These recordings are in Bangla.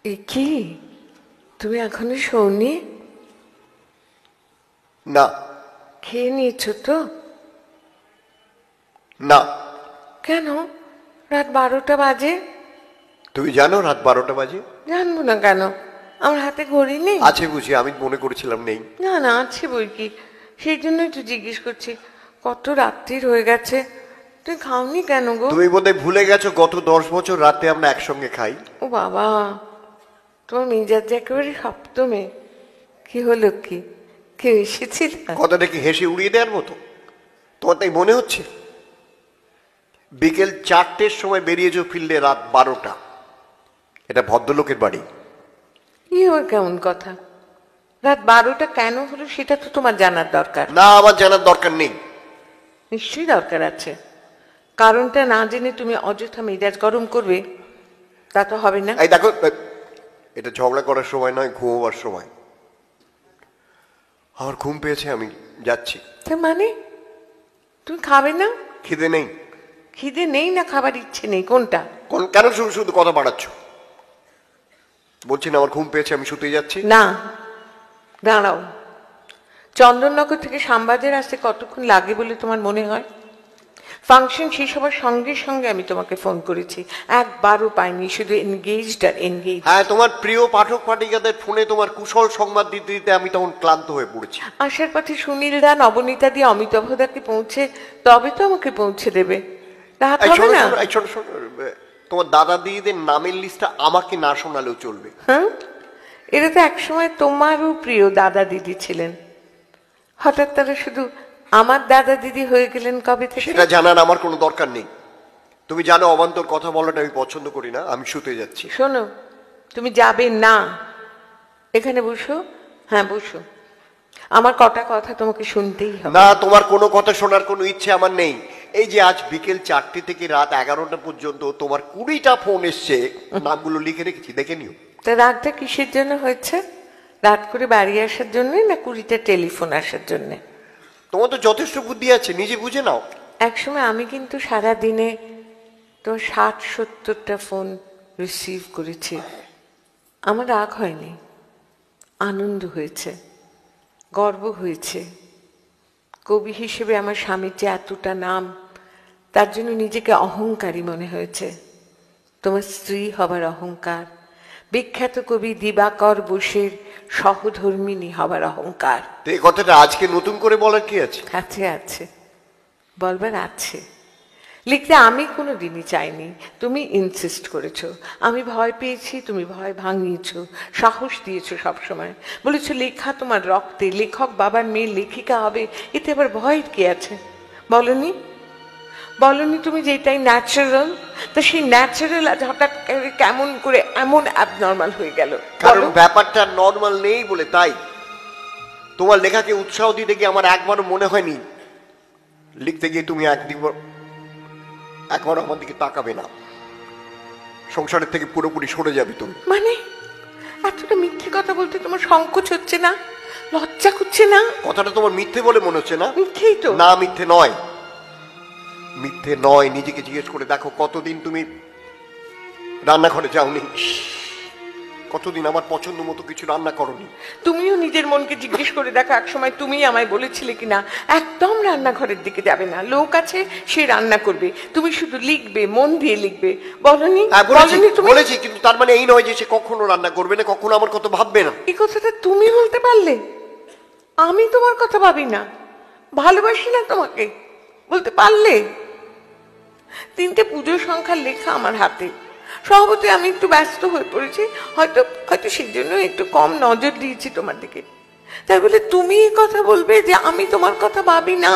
এ কি, তুমি এখনো শোনি? না। খেয়ে নিয়েছো তো? না। কেন? রাত 12টা বাজে। তুমি জানো রাত 12টা বাজে? জানবো না কেন? আমার হাতে ঘড়ি নেই। আছে বুঝি, আমি মনে করেছিলাম নেই। না না, আছে বই কি, সেই জন্যই তো জিজ্ঞেস করছি। কত রাত্রির হয়ে গেছে, তুমি খাওনি কেন গো? তুমি বোধহয় ভুলে গেছো গত 10 বছর রাতে আমরা একসঙ্গে খাই। ও বাবা, তোমার মেজাজ যে একেবারে সপ্তমে। কি হলো, কি কেউ এসেছিল? কথাটা কি হেসে উড়িয়ে দেওয়ার মতো? তোমার তাই মনে হচ্ছে? বিকেল 4টের সময় বেরিয়েছো, ফিরলে রাত 12টা। এটা ভদ্রলোকের বাড়ি। কি আবার কেমন কথা? রাত 12টা কেন হলো সেটা তো তোমার জানার দরকার। না, আমার জানার দরকার নেই। নিশ্চয়ই দরকার আছে। কারণটা না জেনে তুমি অযথা মেজাজ গরম করবে, তা তো হবে না। এই দেখো, এটা ঝগড়া করার সময় নয়, ঘুমোবার সময়। আমার ঘুম পেয়েছে, আমি যাচ্ছি। তার মানে তুমি খাবে না? খিদে নেই। খিদে নেই না খাবার ইচ্ছে নেই, কোনটা? কেন শুধু শুধু কথা বাড়াচ্ছ? বলছি না আমার ঘুম পেয়েছে, আমি শুতে যাচ্ছি। না, দাঁড়াও। চন্দননগর থেকে শ্যামবাজার আসতে কতক্ষণ লাগে বলে তোমার মনে হয়? ফাংশন শেষ হবার সঙ্গে সঙ্গে আমি তোমাকে ফোন করেছি, একবারও পাইনি, শুধু এনগেজড আর এনগেজ। হ্যাঁ, তোমার প্রিয় পাঠক পাঠিকাদের ফোনে তোমার কুশল সংবাদ দিতে দিতে আমি তখন ক্লান্ত হয়ে পড়েছি। আসার পথে সুনীল দা, নবনীতা দিয়ে অমিতাভদাকে পৌঁছে তবে তো আমাকে পৌঁছে দেবে। রাত হবে না? তোমার দাদা দিদিদের নামের লিস্টটা আমাকে না শোনালেও চলবে। হ্যাঁ, এরা তো একসময় তোমারও প্রিয় দাদা দিদি ছিলেন, হঠাৎ তারা শুধু আমার দাদা দিদি হয়ে গেলেন কবে থেকে? সেটা জানার আমার কোনো দরকার নেই। তুমি জানো অবান্তর কথা বলাটা আমি পছন্দ করি না। আমি শুতে যাচ্ছি। শোনো, তুমি যাবে না, এখানে বসো। হ্যাঁ বসো, আমার কটা কথা তোমাকে শুনতেই হবে। না, তোমার কোনো কথা শোনার কোনো ইচ্ছে আমার নেই। এই যে আজ বিকেল 4টে থেকে রাত 11টা পর্যন্ত তোমার 20টা ফোন এসছে, নামগুলো লিখে রেখেছি, দেখে নিও। তা রাতটা কিসের জন্য হয়েছে? রাত করে বাড়ি আসার জন্য না 20টা টেলিফোন আসার জন্যে? তোমার তো যথেষ্ট বুদ্ধি আছে, নিজে বুঝে নাও। একসময় আমি কিন্তু সারা দিনে তো 60-70টা ফোন রিসিভ করেছি। আমার রাগ হয়নি, আনন্দ হয়েছে, গর্ব হয়েছে। কবি হিসেবে আমার স্বামীর যে এতটা নাম, তার জন্য নিজেকে অহংকারী মনে হয়েছে। তোমার স্ত্রী হবার অহংকার, বিখ্যাত কবি দিবাকর বোসের সহধর্মিণী হবার অহংকার। এই কথাটা আজকে নতুন করে বলার কি আছে? আছে আছে, বলবার আছে। লিখতে আমি কোনো দিনই চাইনি, তুমি ইনসিস্ট করেছো। আমি ভয় পেয়েছি, তুমি ভয় ভাঙিয়েছো, সাহস দিয়েছো সবসময়। বলেছো লেখা তোমার রক্তে, লেখক বাবার মেয়ে লেখিকা হবে, এতে আবার ভয়ের কি আছে? বলনি? বলনি তুমি যে এটাই ন্যাচারাল? তো সেই ন্যাচারাল আজ হঠাৎ কেমন করে এমন অ্যাবনর্মাল হয়ে গেল? কারণ ব্যাপারটা নর্মাল নেই বলে। তাই তোমার লেখাকে উৎসাহ দিতে গিয়ে আমার একবারও মনে হয়নি লিখতে গিয়ে তুমি একবার আমার দিকে তাকাবে না, সংসারের থেকে পুরোপুরি সরে যাবে তুমি। মানে এতটা মিথ্যে কথা বলতে তোমার সংকোচ হচ্ছে না? লজ্জা করছে না? কথাটা তোমার মিথ্যে বলে মনে হচ্ছে না? মিথ্যেই তো। না, মিথ্যে নয়, মিথ্যে নয়। নিজেকে জিজ্ঞেস করে দেখো, কতদিন তুমি রান্নাঘরে যাওনি, কতদিন আমার পছন্দ মতো কিছু রান্না করনি। তুমিও নিজের মনকে জিজ্ঞেস করে দেখো, একসময় তুমি আমায় বলেছিলে কিনা একদম রান্নাঘরের দিকে যাবে না, লোক আছে সে রান্না করবে, তুমি শুধু লিখবে, মন দিয়ে লিখবে। বলনি? বলেছি, কিন্তু তার মানে এই নয় যে সে কখনো রান্না করবে না, কখনো আমার কথা ভাববে না। এই কথাটা তুমি বলতে পারলে? আমি তোমার কথা ভাবি না, ভালোবাসি না তোমাকে, বলতে পারলে? 3টে পুজোর সংখ্যার লেখা আমার হাতে। স্বভাবতই আমি একটু ব্যস্ত হয়ে পড়েছি, হয়তো হয়তো সেই জন্য একটু কম নজর দিয়েছি তোমার দিকে। তাই বলে তুমি এই কথা বলবে যে আমি তোমার কথা ভাবি না?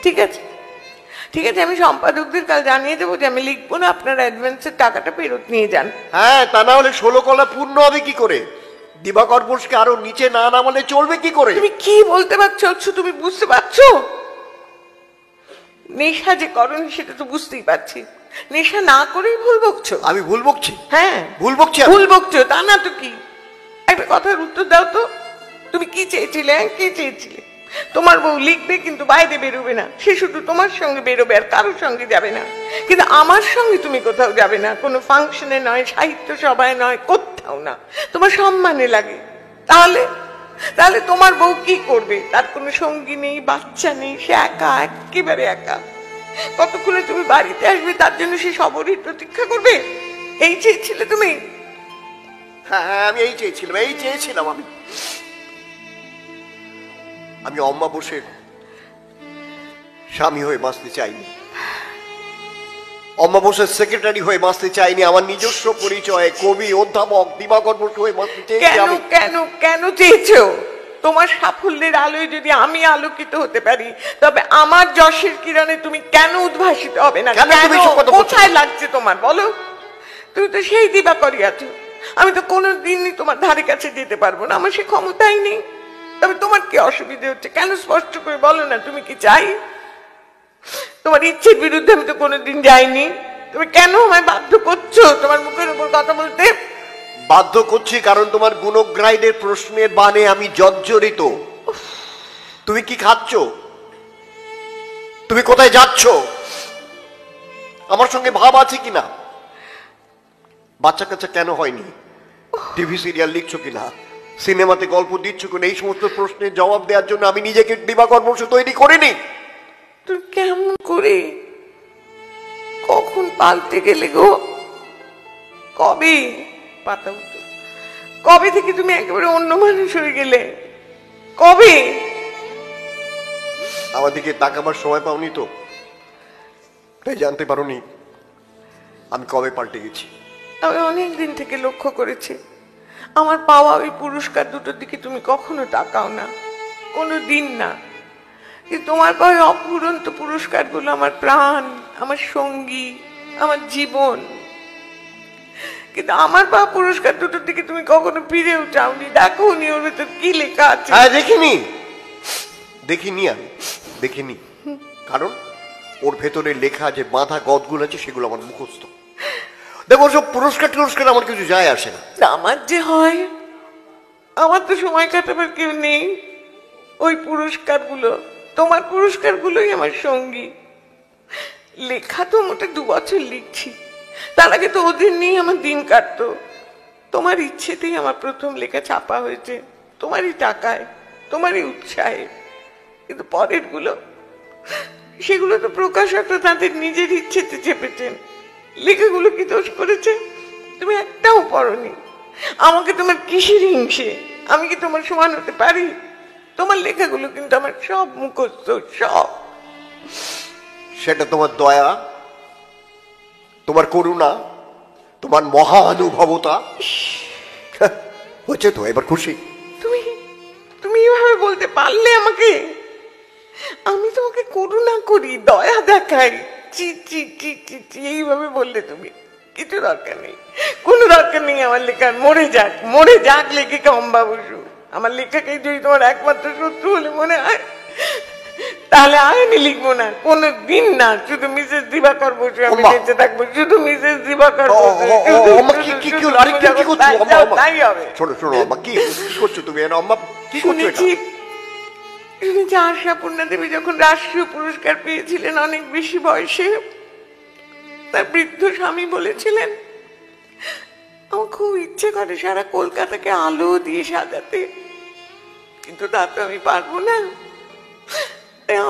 ঠিক আছে ঠিক আছে, আমি সম্পাদকদের কাল জানিয়ে দেবো যে আমি লিখবো না, আপনারা অ্যাডভান্সের টাকাটা ফেরত নিয়ে যান। হ্যাঁ, তা না হলে 16 কলা পূর্ণ হবে কি করে? দিবাকর বোসকে আরো নিচে না নামালে চলবে কি করে? তুমি কি বলতে পারছো? তুমি বুঝতে পারছো? নেশা যে করনি সেটা তো বুঝতেই পারছি, নেশা না করেই ভুল বকছো। আমি ভুল বকছি? হ্যাঁ ভুল বকছি। ভুল বকছো, তা না তো কি? একটা কথার উত্তর দাও তো, তুমি কি চেয়েছিলে? কি চেয়েছিলে? তোমার বউ লিখবে কিন্তু বাইরে বেরোবে না, সে শুধু তোমার সঙ্গে বেরোবে আর কারোর সঙ্গে যাবে না। কিন্তু আমার সঙ্গে তুমি কোথাও যাবে না, কোনো ফাংশনে নয়, সাহিত্য সভায় নয়, কোথাও না, তোমার সম্মানে লাগে। তাহলে তাহলে তোমার বউ কি করবে? তার কোনো সঙ্গী নেই, বাচ্চা নেই, সে একা, একেবারে একা। কতক্ষণে তুমি বাড়িতে আসবে তার জন্য সে সবরই প্রতীক্ষা করবে? এই চেয়েছিলে তুমি? হ্যাঁ, আমি এই চেয়েছিলাম। আমি অম্মা বোসের স্বামী হয়ে বাঁচতে চাইনি, অম্মা বোসের সেক্রেটারি হয়ে বাঁচতে চাইনি, আমার নিজস্ব পরিচয়ে কবি, অধ্যাপক, দিবাকর বসু হয়ে বাঁচতে চেয়েছি। কেন কেন কেন চেয়েছো? তোমার সাফল্যের আলোয় যদি আমি আলোকিত হতে পারি, তবে আমার যশের কিরণে তুমি কেন উদ্ভাসিত হবে না? কোথায় লাগছে তোমার বলো? তুমি তো সেই দিবাকরই আছো। আমি তো কোনোদিনই তোমার ধারে কাছে যেতে পারবো না, আমার সে ক্ষমতাই নেই। তবে তোমার কি অসুবিধা হচ্ছে? কেন স্পষ্ট করে বলো না, তুমি কি চাই? তোমার ইচ্ছের বিরুদ্ধে আমি তো কোনোদিন যাইনি, তুমি কেন আমায় বাধ্য করছো তোমার মুখের উপর কথা বলতে? বাধ্য করছি কারণ তোমার গুণগ্রাহীদের প্রশ্নের বানে আমি জর্জরিত। তুমি কি খাচ্ছ? তুমি কোথায় যাচ্ছ? আমার সঙ্গে ভাব আছে কিনা? বাচ্চা কাচ্চা কেন হয়নি? টিভি সিরিয়াল লিখছো কিনা? সিনেমাতে গল্প দিচ্ছ কিনা? এই সমস্ত প্রশ্নের জবাব দেওয়ার জন্য আমি নিজেকে দিবাকর বসু তৈরি করিনি। তুই কেমন করে কখন পাল্টে গেলে গো? কবে পাতা উঠো? কবে থেকে তুমি একেবারে অন্য মানুষ হয়ে গেলে? কবে? আমার দিকে তাকাবার সময় পাওনি তো, তাই জানতে পারোনি আমি কবে পাল্টে গেছি। আমি অনেক দিন থেকে লক্ষ্য করেছি, আমার পাওয়া ওই পুরস্কার দুটোর দিকে তুমি কখনো তাকাও না, কোনো দিন না। কিন্তু তোমার পাওয়া অফুরন্ত পুরস্কারগুলো আমার প্রাণ, আমার সঙ্গী, আমার জীবন। কিন্তু আমার পাওয়া পুরস্কার দুটোর দিকে তুমি কখনো ফিরেও চাওনি, দেখো নি ওর ভেতর কি লেখা আছে। হ্যাঁ, দেখিনি আমি দেখিনি, কারণ ওর ভেতরে লেখা যে বাঁধা গদগুলো আছে সেগুলো আমার মুখস্থ। দেখো, সব পুরস্কার আমার কিছু যায় আসে না। আমার যে হয়, আমার তো সময় কাটাবার কেউ নেই। ওই পুরস্কারগুলো, তোমার পুরস্কারগুলোই আমার সঙ্গী। লেখা তো মোটে 2 বছর লিখছি, তার আগে তো ওদের নিয়ে আমার দিন কাটতো। তোমার ইচ্ছেতেই আমার প্রথম লেখা ছাপা হয়েছে, তোমারই টাকায়, তোমারই উৎসাহে। কিন্তু পরের গুলো, সেগুলো তো প্রকাশকরা তাদের নিজের ইচ্ছেতে চেপেছেন। লেখাগুলো কি দোষ করেছে? তুমি একটাও পড়নি। আমাকে তোমার কিসের হিংসে? আমি কি তোমার সমান হতে পারি? তোমার লেখাগুলো কিন্তু আমার সব মুখস্থ, সব। সেটা তোমার দয়া, তোমার করুণা, তোমার মহানুভবতা হচ্ছে তো। এবার খুশি? তুমি তুমি এভাবে বলতে পারলে আমাকে? আমি তোমাকে করুণা করি, দয়া দেখাই? চি চি চি চি চি, এইভাবে বললে তুমি? কিছু দরকার নেই, কোনো দরকার নেই আমার লেখার। মরে যাক লেখিকা অম্বা বসু। আমার লেখাকে যদি তোমার একমাত্র শত্রু বলে মনে হয়, তাহলে আমি লিখবো না, কোনো দিন না। শুধু মিসেস দিবাকর বসু আমি বেঁচে থাকবো, শুধু মিসেস দিবাকর বসু। তাই হবে। শোনো আম্মা, কি করছো তুমি? আম্মা কি করছো? শুনেছি আশাপূর্ণা দেবী যখন রাষ্ট্রীয় পুরস্কার পেয়েছিলেন অনেক বেশি বয়সে, তার বৃদ্ধ স্বামী বলেছিলেন, আমার খুব ইচ্ছে করে সারা কলকাতাকে আলো দিয়ে সাজাতে, কিন্তু তা তো আমি পারবো না।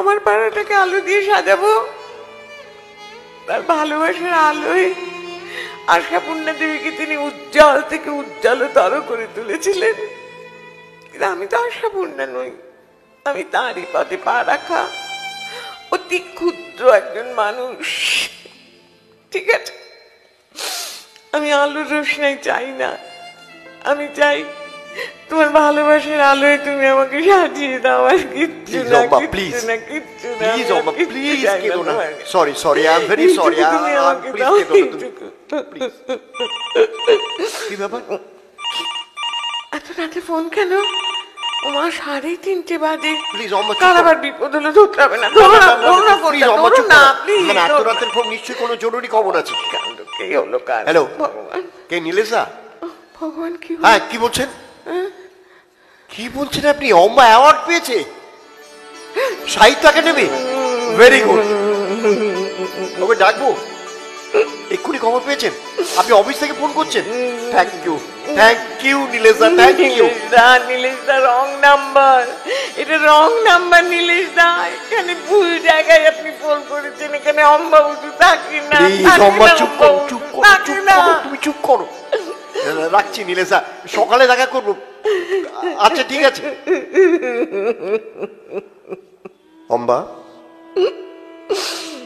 আমার পাড়াটাকে আলো দিয়ে সাজাবো। তার ভালোবাসার আলোয় আশাপূর্ণা দেবীকে তিনি উজ্জ্বল থেকে উজ্জ্বলতর করে তুলেছিলেন। কিন্তু আমি তো আশাপূর্ণা নই, আমি তাঁরই পথে পা রাখা অতি ক্ষুদ্র একজন মানুষ। ঠিক আছে, আমি আলোর রোশনাই চাই না, আমি চাই তোমার ভালোবাসার আলোয় তুমি আমাকে সাজিয়ে দাও। আর কিচ্ছু না, কিচ্ছু না, কিচ্ছু না। Sorry, I am very sorry. কি ব্যাপার? এত রাতে ফোন কেন? ওমা, 3:30 বাজে। প্লিজ অম্মা, কার আবার বিপদ হলো? ধরতে হবে না, ধরো না, প্লিজ। এত রাতের ফোন, নিশ্চয়ই কোনো জরুরি খবর আছে। কে হলো? কার? হ্যালো, ভগবান। কে? নীলেশা? ভগবান, কি? হ্যাঁ, কি বলছেন? কি বলছেন আপনি? অম্মা অ্যাওয়ার্ড পেয়েছে? 60 টাকা নেবে? Very good. ওকে ডাকবো? এক্ষুনি খবর পেয়েছেন? আপনি অফিস থেকে ফোন করছেন? থ্যাংক ইউ নীলেশ দা, থ্যাংক ইউ। নীলেশ দা রং নাম্বার, এটা রং নাম্বার নীলেশ দা। এখানে ভুল জায়গায় আপনি ফোন করেছেন। এখানে অম্বাবতী থাকি না, প্লিজ অম্বা চুপ করো, চুপ করো, চুপ করো, তুমি চুপ করো। রাখছি নীলেশ দা, সকালে দেখা করবো। আচ্ছা ঠিক আছে। অম্বা,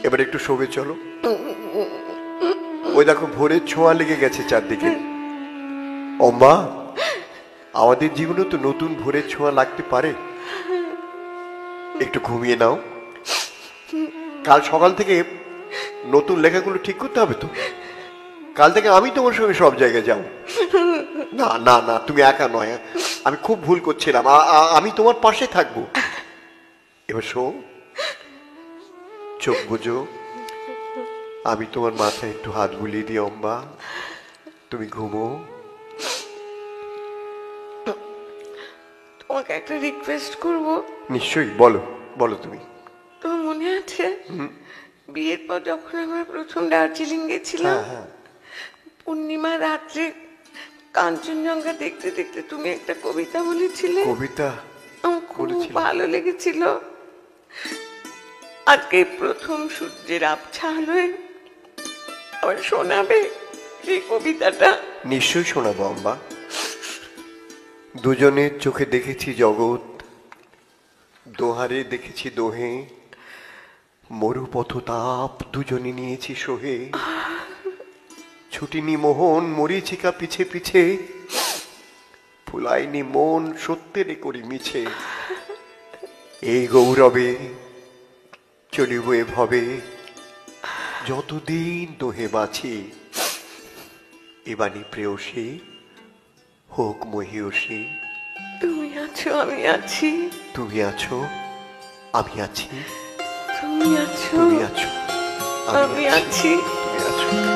এবার একটু শোবে চলো। ওই দেখো ভোরের ছোঁয়া লেগে গেছে চারদিকে। অম্বা, আমাদের জীবনে তো নতুন ভোরের ছোঁয়া লাগতে পারে। একটু ঘুমিয়ে নাও। কাল সকাল থেকে নতুন লেখাগুলো ঠিক করতে হবে তো। কাল থেকে আমি তোমার সঙ্গে সব জায়গায় যাও। না না না, তুমি একা নয়, আমি খুব ভুল করছিলাম। আমি তোমার পাশে থাকবো। এবার শো, চোখ বুঝো, আমি তোমার মাথায় একটু হাত বুলিয়ে দিই। অম্বা, তুমি ঘুমো। তোমাকে একটা রিকোয়েস্ট করবো। নিশ্চয়ই, বলো বলো তুমি। তোমার মনে আছে বিয়ের পর যখন আমরা প্রথম দার্জিলিং গেছিলাম, পূর্ণিমা রাত্রে কাঞ্চনজঙ্ঘা দেখতে দেখতে তুমি একটা কবিতা বলেছিলে। কবিতা? আমার খুব ভালো লেগেছিল। আজকে প্রথম সূর্যের আবছা আলোয় আবার শোনাবে সেই কবিতাটা? নিশ্চয়ই শোনাবো অম্বা। দুজনের চোখে দেখেছি জগৎ, দোহারে দেখেছি দোহে, মরুপথ তাপ দুজনে নিয়েছি সহে। ছুটিনি মোহন মরিচিকা পিছে পিছে, ফুলাইনি মন সত্যেরে করি মিছে। এই গৌরবে চলিব এভাবে, যতদিন দোহে বাঁচি। এবানি প্রেয়সী হোক মহিয়সী। তুমি আছো, আমি আছি। তুমি আছো, আমি আছি। তুমি আছো, তুমি আছো, আমি আছি। তুমি আছো।